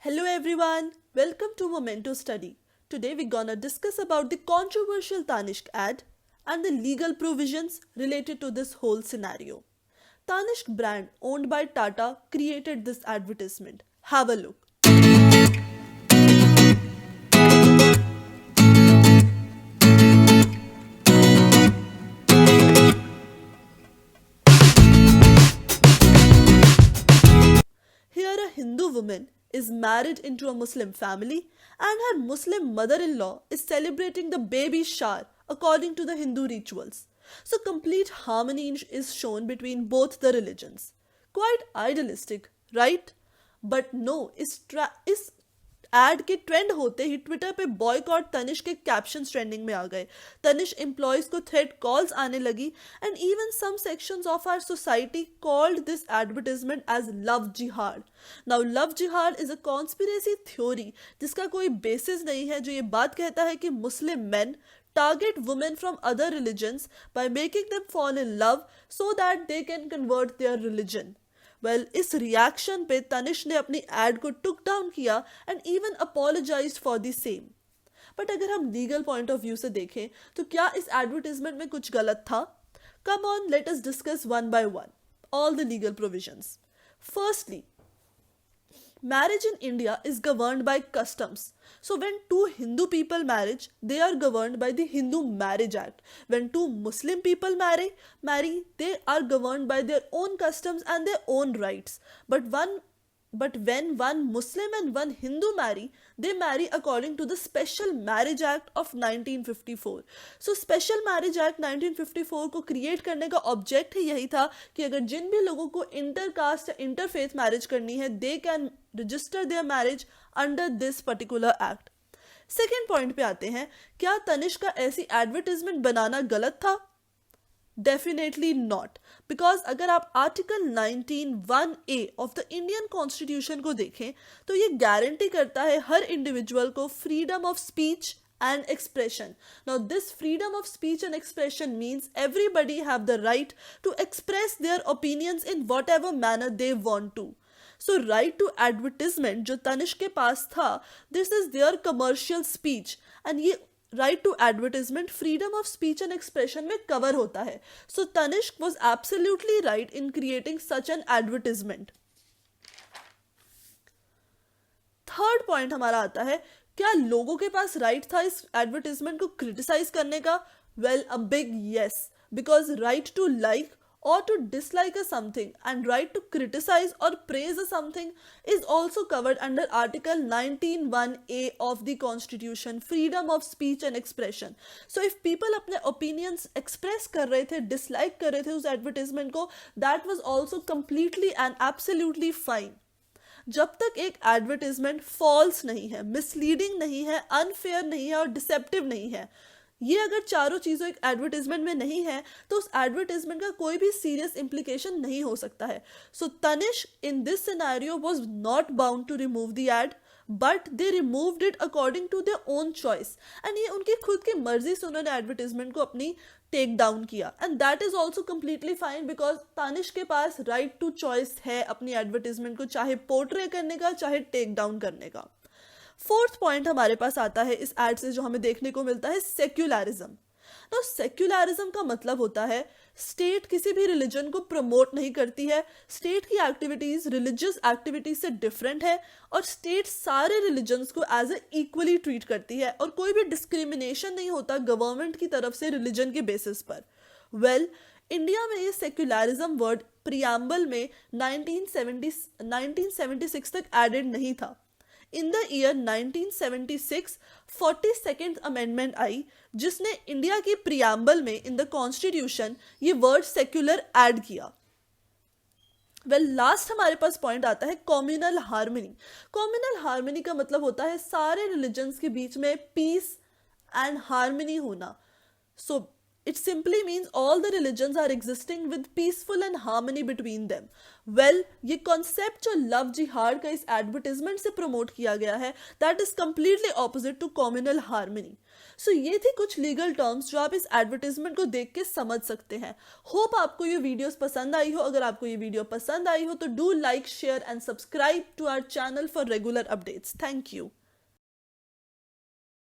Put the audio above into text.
Hello everyone, welcome to Momento Study. Today we're gonna discuss about the controversial Tanishq ad and the legal provisions related to this whole scenario. Tanishq brand owned by Tata created this advertisement. Have a look. Here a Hindu woman is married into a Muslim family and her Muslim mother-in-law is celebrating the baby shower according to the Hindu rituals. So complete harmony is shown between both the religions. Quite idealistic, right? But no, इस ad के trend होते ही Twitter पे boycott Tanishq के caption trending में आ गए. Tanishq employees को थ्रेट कॉल्स आने लगी and even some sections of our society called this advertisement as love jihad. Now love jihad is a conspiracy theory जिसका कोई बेसिस नहीं है, जो ये बात कहता है कि मुस्लिम main target women from other religions by making them fall in love so that they can convert their religion. Well, इस रिएक्शन पे तनिष ने अपनी एड को टुक डाउन किया and even apologised for the same. But अगर हम लीगल पॉइंट ऑफ व्यू से देखें तो क्या इस एडवर्टाइजमेंट में कुछ गलत था? Come on, let us discuss one by one all the legal provisions. Firstly, marriage in India is governed by customs. So when two Hindu people marry, they are governed by the Hindu Marriage Act. When two Muslim people marry, they are governed by their own customs and their own rights. But when one Muslim and one Hindu marry, they marry according to the Special Marriage Act of 1954. So Special Marriage Act 1954 को create करने का object ही यही था कि अगर जिन भी लोगों को इंटरकास्ट या इंटरफेथ मैरिज करनी है, they can register there marriage under this particular act. Second point पे आते हैं, क्या तनिष का ऐसी एडवर्टाइजमेंट बनाना गलत था? डेफिनेटली नॉट, बिकॉज अगर आप article 19(1)(a) of the Indian constitution को देखें तो ये गारंटी करता है हर इंडिविजुअल को freedom of speech and expression. Now this freedom of speech and expression means everybody have the right to express their opinions in whatever manner they want to. So right to advertisement जो तनिष के पास था, this is their commercial speech and ये right to advertisement freedom of speech and expression में cover होता है. So Tanishq was absolutely right in creating such an advertisement. Third point हमारा आता है, क्या लोगों के पास राइट था इस एडवर्टाइजमेंट को क्रिटिसाइज करने का? Well, a big yes, because right to like or to dislike a something and right to criticize or praise a something is also covered under article 19(1)(a) of the constitution, freedom of speech and expression. So if people अपने opinions express कर रहे थे, dislike कर रहे थे उस advertisement को, that was also completely and absolutely fine. जब तक एक एडवर्टाइजमेंट फॉल्स नहीं है, मिसलीडिंग नहीं है, अनफेयर नहीं है और डिसेप्टिव नहीं है, ये अगर चारों चीज़ों एक एडवर्टाइजमेंट में नहीं है तो उस एडवर्टाइजमेंट का कोई भी सीरियस इम्प्लीकेशन नहीं हो सकता है. So Tanishq in this scenario was not bound to remove the ad, but they removed it according to their own choice and ये उनकी खुद की मर्जी से उन्होंने एडवर्टाइजमेंट को अपनी टेक डाउन किया and that is also completely fine because Tanish के पास राइट टू चॉइस है अपनी एडवर्टाइजमेंट को चाहे पोर्ट्रे करने का चाहे टेक डाउन करने का. फोर्थ पॉइंट हमारे पास आता है इस एड से जो हमें देखने को मिलता है, सेक्युलरिज्म. तो सेक्युलरिज्म का मतलब होता है स्टेट किसी भी रिलीजन को प्रमोट नहीं करती है, स्टेट की एक्टिविटीज रिलीजियस एक्टिविटीज से डिफरेंट है और स्टेट सारे रिलीजन्स को एज ए इक्वली ट्रीट करती है और कोई भी डिस्क्रिमिनेशन नहीं होता गवर्नमेंट की तरफ से रिलीजन के बेसिस पर. वेल, इंडिया में ये सेक्युलरिज्म वर्ड प्रियम्बल में 1976 तक एडेड नहीं था. In the year 1976 42nd amendment आई जिसने इंडिया की प्रियम्बल में इन द कॉन्स्टिट्यूशन ये वर्ड सेक्युलर ऐड किया. वेल, लास्ट हमारे पास पॉइंट आता है कम्युनल हार्मनी. कम्युनल हार्मनी का मतलब होता है सारे रिलीजन्स के बीच में पीस एंड हार्मनी होना. सो it simply means all the religions are existing with peaceful and harmony between them. Well, ये concept जो love jihad का इस advertisement से promote किया गया है, that is completely opposite to communal harmony. सो ये थी कुछ लीगल टर्म्स जो आप इस एडवर्टाइजमेंट को देख के समझ सकते हैं। होप आपको ये वीडियोस पसंद आई हो। अगर आपको ये वीडियो पसंद आई हो तो do like, share and subscribe to our channel for regular updates. Thank you.